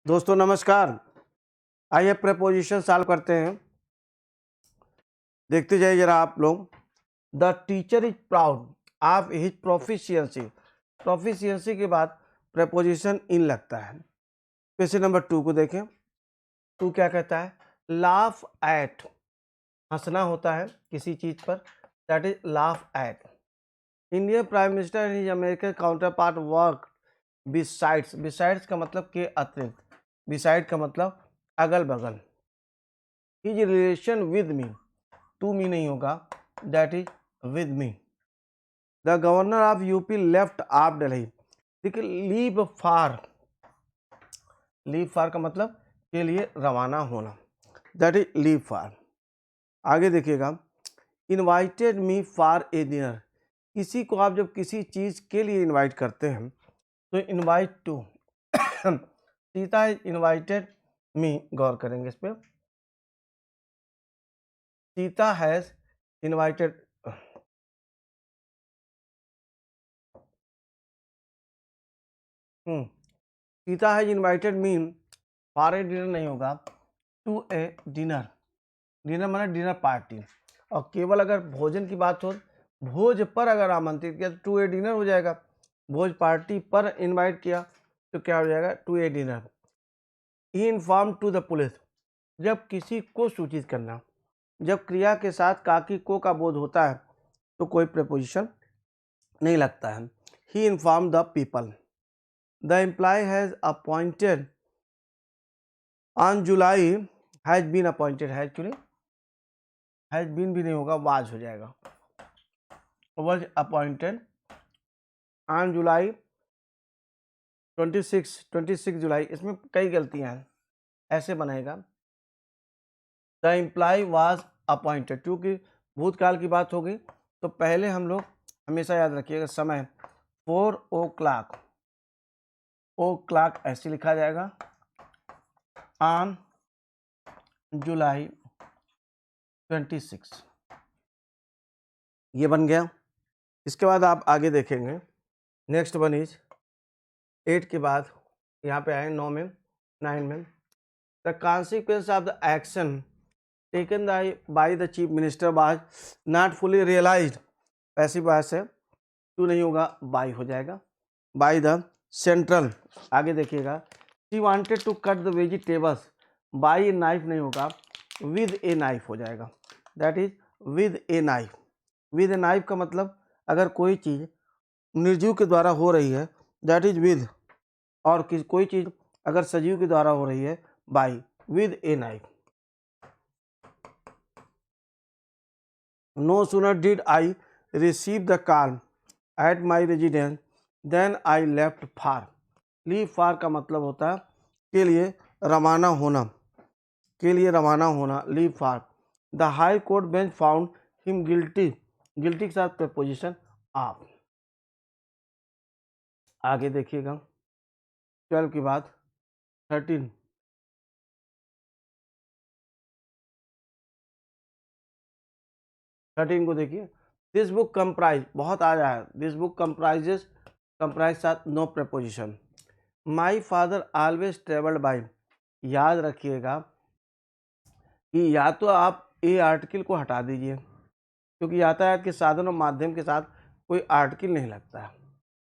दोस्तों नमस्कार। आइए प्रेपोजिशन सॉल्व करते हैं। देखते जाइए जरा आप लोग। The teacher is proud of his proficiency. Proficiency के बाद प्रेपोजिशन इन लगता है। क्वेश्चन नंबर 2 को देखें। 2 क्या कहता है? लाफ एट, हंसना होता है किसी चीज पर, that is laugh at. Indian prime minister and his American counterpart work besides. Besides का मतलब के अतिरिक्त, बिसाइड का मतलब अगल बगल। His relation with me, to me नहीं होगा, that is with me. The governor of UP left of Delhi. देखिए लीव फार, लीव फार का मतलब के लिए रवाना होना, दैट इज लीव फार। आगे देखिएगा, invited me for a dinner. किसी को आप जब किसी चीज के लिए इनवाइट करते हैं तो invite to. Sita is invited me, गौर करेंगे इस पे। Sita has invited, Sita has invited me for a dinner नहीं होगा, टू ए डिनर। डिनर माने डिनर पार्टी। और केवल अगर भोजन की बात हो, भोज पर अगर आमंत्रित किया तो टू ए डिनर हो जाएगा। भोज पार्टी पर इनवाइट किया तो क्या हो जाएगा? To a dinner. He inform to the police, जब किसी को सूचित करना। जब क्रिया के साथ काकी को का बोध होता है तो कोई प्रेपोजिशन नहीं लगता है। He inform the people. The employ has appointed on July, has been appointed, has चुनी, हैज बीन भी नहीं होगा, वाज हो जाएगा। was appointed on जुलाई 26 जुलाई। इसमें कई गलतियां हैं, ऐसे बनेगा द एम्प्लॉय वाज अपॉइंटेड। क्योंकि भूतकाल की बात होगी तो पहले हम लोग हमेशा याद रखिएगा समय 4 o'clock, ओ क्लाक ऐसे लिखा जाएगा, ऑन जुलाई 26, ये बन गया। इसके बाद आप आगे देखेंगे, नेक्स्ट वन इज 8 के बाद यहाँ पे आए 9 में, 9 में। The consequence of the action taken by the chief minister was not fully realised. Passive voice है, टू नहीं होगा, बाय हो जाएगा, बाय द सेंट्रल। आगे देखिएगा, she wanted to cut the vegetables by a knife नहीं होगा, विद ए नाइफ हो जाएगा, that is with a knife. With a knife का मतलब अगर कोई चीज़ निर्जीव के द्वारा हो रही है दैट इज विद, और कोई चीज़ अगर सजीव के द्वारा हो रही है by, with a knife. No sooner did I receive the call at my residence then I left for. Leave for का मतलब होता है के लिए रवाना होना, के लिए रवाना होना, leave far. The high court bench found him guilty, guilty के साथ प्रपोजिशन ऑफ। आगे देखिएगा 12 के बाद 13, को देखिए। दिस बुक कंप्राइज, बहुत आ रहा है, दिस बुक कंप्राइजेस, कंप्राइज साथ no preposition. My father always travelled by, याद रखिएगा कि या तो आप ए आर्टिकल को हटा दीजिए क्योंकि यातायात के साधन और माध्यम के साथ कोई आर्टिकल नहीं लगता है,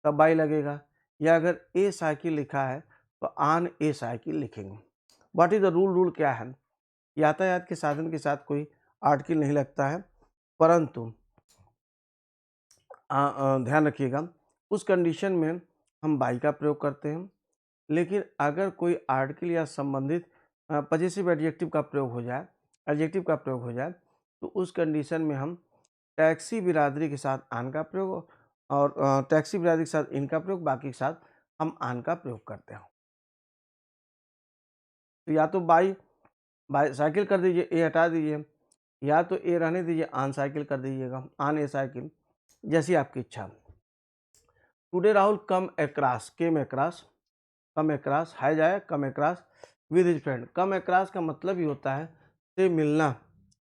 तब बाई लगेगा। या अगर ए साइकिल लिखा है तो आन ए साइकिल लिखेंगे। What is the rule? Rule क्या है? यातायात के साधन के साथ कोई आर्टिकल नहीं लगता है, परंतु ध्यान रखिएगा उस कंडीशन में हम बाई का प्रयोग करते हैं। लेकिन अगर कोई आर्टिकल या संबंधित पजेसिव एडजेक्टिव का प्रयोग हो जाए, एडजेक्टिव का प्रयोग हो जाए, तो उस कंडीशन में हम टैक्सी बिरादरी के साथ आन का प्रयोग, और टैक्सी बिरादरी के साथ इनका प्रयोग, बाकी के साथ हम आन का प्रयोग करते हैं। तो या तो बाई साइकिल कर दीजिए, ए हटा दीजिए, या तो ए रहने दीजिए, आन साइकिल कर दीजिएगा, आन ए साइकिल, जैसी आपकी इच्छा। Today Rahul come across, came across, come across है जाए, come across with his friend. Come across का मतलब ही होता है से मिलना,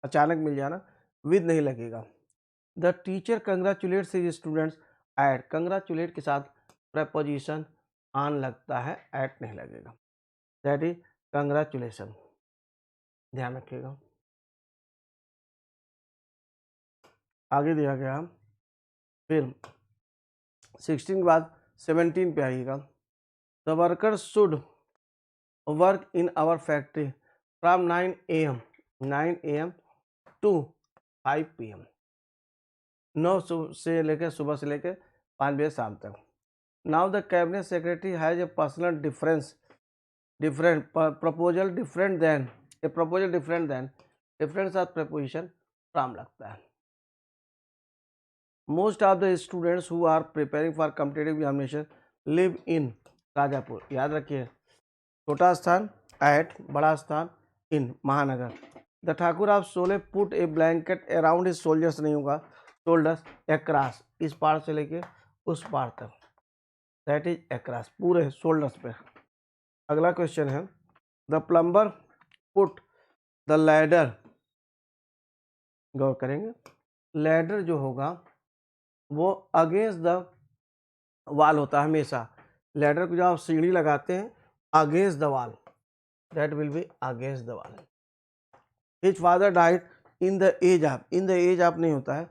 अचानक मिल जाना, विद नहीं लगेगा। The teacher congratulates his students at, congratulate के साथ प्रपोजिशन आन लगता है, एट नहीं लगेगा। That is congratulation. ध्यान रखिएगा। आगे दिया गया फिर 16 के बाद 17 पे आइएगा। The worker should work in our factory from 9 AM to 5 PM। 9 से लेकर सुबह से लेकर 5 बजे शाम तक। Now the cabinet secretary has a personal different proposal different than a proposal difference of preposition from लगता है। Most of the students who are preparing for competitive examination live in Rajapur. याद रखिए, छोटा स्थान at, बड़ा स्थान in, महानगर। The Thakur of Sole put A blanket around his soldiers नहीं होगा, शोल्डर्स across, इस पार से लेके उस पार तक, दैट इज across, पूरे शोल्डर्स पे। अगला क्वेश्चन है the plumber put the ladder. गौर करेंगे, लैडर जो होगा वो अगेंस्ट द वाल होता है हमेशा। लैडर को जब आप सीढ़ी लगाते हैं against the wall, that will be against the wall. His father died in the age of, in the age of नहीं होता है,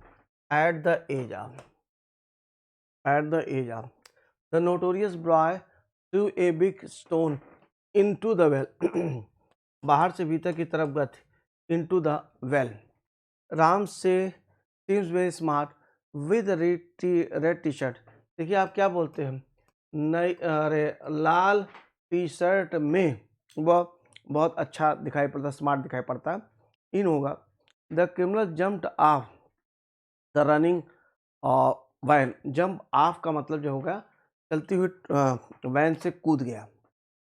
at the age of, at the age of. The notorious boy threw a big stone into the well. बाहर से भीतर की तरफ गए into the well. Ram से seems very smart with red T shirt. देखिए आप क्या बोलते हैं, नई अरे लाल टी शर्ट में वह बहुत अच्छा दिखाई पड़ता, स्मार्ट दिखाई पड़ता है। इन होगा the criminal jumped off the running van. Jump off का मतलब जो होगा चलती हुई वैन से कूद गया,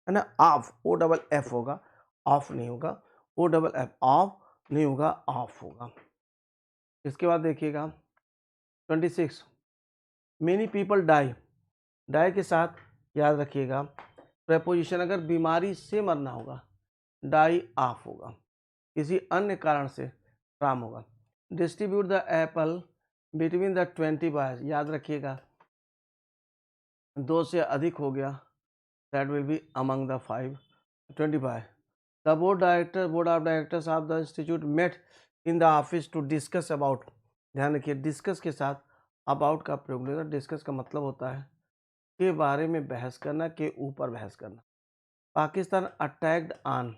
है ना। ऑफ, ओ डबल एफ होगा, ऑफ नहीं होगा, ओ डबल एफ, ऑफ नहीं होगा, ऑफ होगा। इसके बाद देखिएगा 26 मेनी पीपल डाई। डाई के साथ याद रखिएगा प्रेपोजिशन, अगर बीमारी से मरना होगा डाई ऑफ होगा, किसी अन्य कारण से फ्रॉम होगा। Distribute the apple between the 20 boys. याद रखिएगा 2 से अधिक हो गया, that will be among the 5 20 boy. The board of directors of the institute met in the office to discuss about. ध्यान रखिए डिस्कस के साथ अबाउट का प्रयोग लेगा। डिस्कस का मतलब होता है के बारे में बहस करना, के ऊपर बहस करना। पाकिस्तान अटैक्ड ऑन,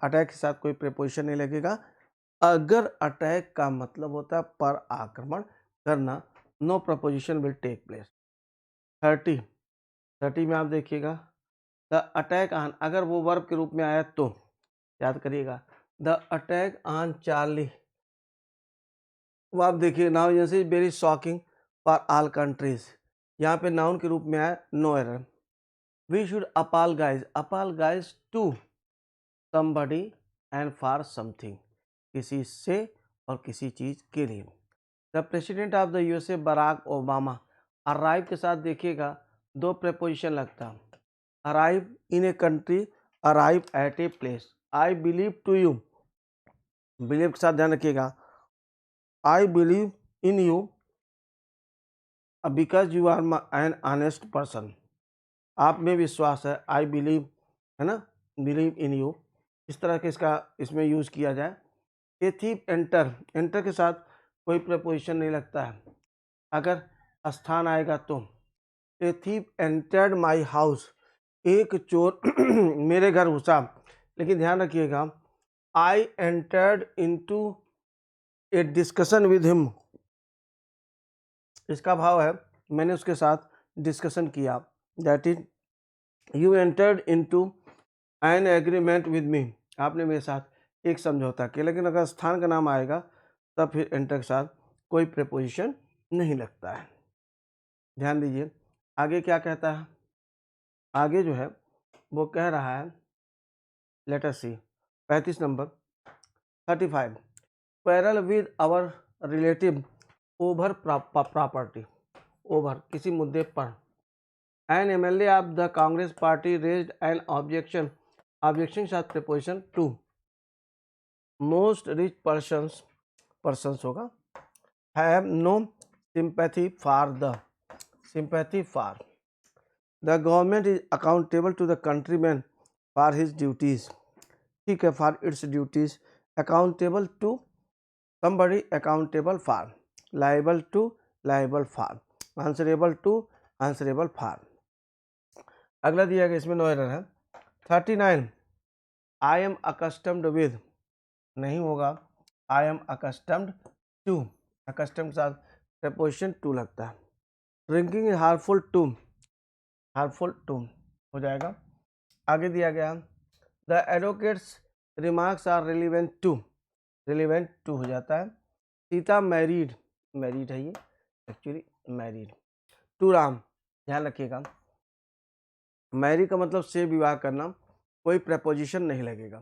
अटैक के साथ कोई प्रीपोजिशन नहीं लगेगा। अगर अटैक का मतलब होता है पर आक्रमण करना, no preposition will take place. 30 में आप देखिएगा द अटैक ऑन, अगर वो वर्ब के रूप में आया तो याद करिएगा द अटैक ऑन चार्ली। वो आप देखिए नाउ जैसे very shocking for all countries, यहाँ पे नाउन के रूप में आया, no error. We should apologise to somebody and for something, किसी से और किसी चीज के लिए। The president of the USA Barack Obama. Arrive के साथ देखिएगा 2 प्रेपोजिशन लगता है, arrive in a country, arrive at a place. I believe to you, believe के साथ ध्यान रखिएगा I believe in you because you are an honest person. आप में विश्वास है, आई बिलीव, है ना, बिलीव इन यू, इस तरह के इसका इसमें यूज़ किया जाए। ए थीप एंटर, एंटर के साथ कोई प्रपोजिशन नहीं लगता है, अगर स्थान आएगा तो। ए थीप एंटर्ड माई हाउस, एक चोर मेरे घर घुसा। लेकिन ध्यान रखिएगा I entered into A discussion with him, इसका भाव है मैंने उसके साथ डिस्कशन किया, that is you entered into an agreement with me, आपने मेरे साथ एक समझौता किया। लेकिन अगर स्थान का नाम आएगा तब फिर एंटर के साथ कोई प्रीपोजिशन नहीं लगता है। ध्यान दीजिए आगे क्या कहता है, आगे जो है वो कह रहा है, let us see 35 number 35 quarrel with our relative over property, over किसी मुद्दे पर। An MLA of the Congress party raised an objection, objection के साथ preposition to. Most rich persons होगा, have no sympathy for the, sympathy for. The government is accountable to the countryman for his duties, ठीक है, for its duties, accountable to somebody, accountable for, liable to, liable for, answerable to, answerable for। अगला दिया गया, इसमें no error है। 39 आई am accustomed with, नहीं होगा, I am accustomed to, accustomed के साथ प्रपोजिशन टू लगता है। Drinking is harmful to, harmful to हो जाएगा। आगे दिया गया, the advocates remarks are relevant to, relevant to हो जाता है। सीता मैरिड, मैरिड है ये एक्चुअली, मैरिड टू राम, ध्यान रखिएगा मैरी का मतलब से विवाह करना, कोई प्रपोजिशन नहीं लगेगा।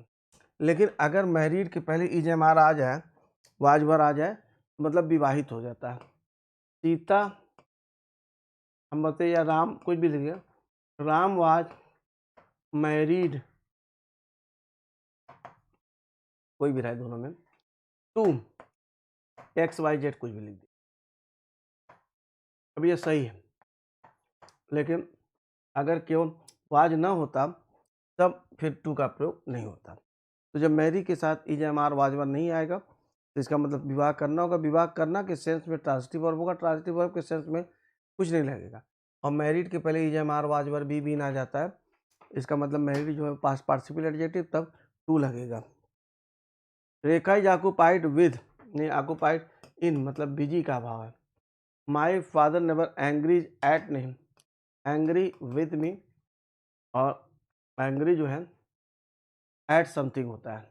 लेकिन अगर मैरिड के पहले इजमार आ जाए, वाजवर आ जाए, मतलब विवाहित हो जाता है। सीता हम बताइए, या राम, कुछ भी लिखिए, राम वाज मैरिड, कोई भी रहे दोनों में, टू XYZ, कुछ भी लिख दिए। अब ये सही है, लेकिन अगर केवल वाज ना होता तब फिर टू का प्रयोग नहीं होता। तो जब मैरी के साथ इजमार वाजवर नहीं आएगा तो इसका मतलब विवाह करना होगा। विवाह करना के सेंस में ट्रांजिटिव वर्ब होगा, ट्रांजिटिव वर्ब के सेंस में कुछ नहीं लगेगा। और मैरिड के पहले इजमार वाजवर भी ना जाता है, इसका मतलब मैरिड जो है पास्ट पार्टिसिपल एडजेक्टिव, तब टू लगेगा। रेखा इज ऑक्युपाइड विद, नहीं ऑक्युपाइड इन, मतलब बिजी का भाव है। माई फादर नेवर एंग्रीज एट, नहीं एंग्री विद मी, और एंग्री जो है एट समथिंग होता है।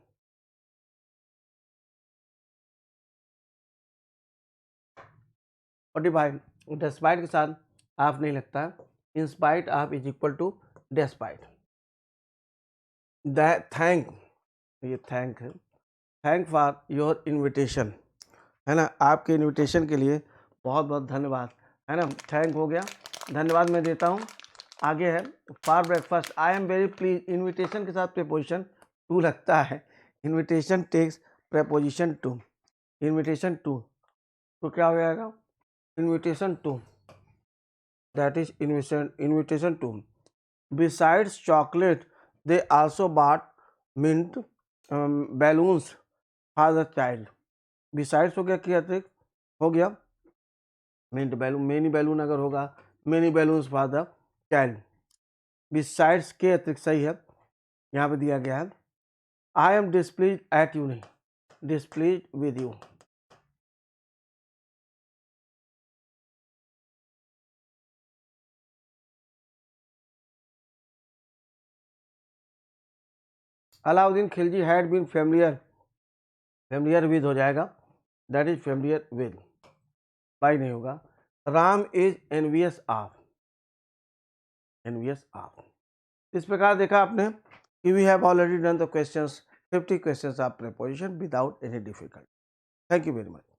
और डिवाइड, डेस्पाइट के साथ आप नहीं लगता है, इंस्पाइट आप is equal to despite. Thank, ये थैंक है, थैंक फॉर योर इनविटेशन, है ना, आपके इनविटेशन के लिए बहुत बहुत धन्यवाद, है ना, थैंक हो गया, धन्यवाद मैं देता हूँ। आगे है for breakfast, I am very please, invitation के साथ प्रेपोजिशन टू लगता है, invitation takes preposition to, invitation to, तो क्या हो जाएगा, invitation to, that is invitation to. Besides chocolate they also bought mint balloons for the child, besides हो गया, क्या अतिरिक्त हो गया, मिंट बैलून, मेनी बैलून अगर होगा, many balloons for the child, besides के अतिरिक्त सही है, यहाँ पे दिया गया है। I am displeased at you, नहीं displeased with you. Alauddin Khilji had been familiar, familiar with हो जाएगा, that is familiar with, by नहीं होगा। Ram is envious of, envious of. इस प्रकार देखा आपने कि we have already done the questions, 50 questions of preposition without any difficulty. Thank you very much.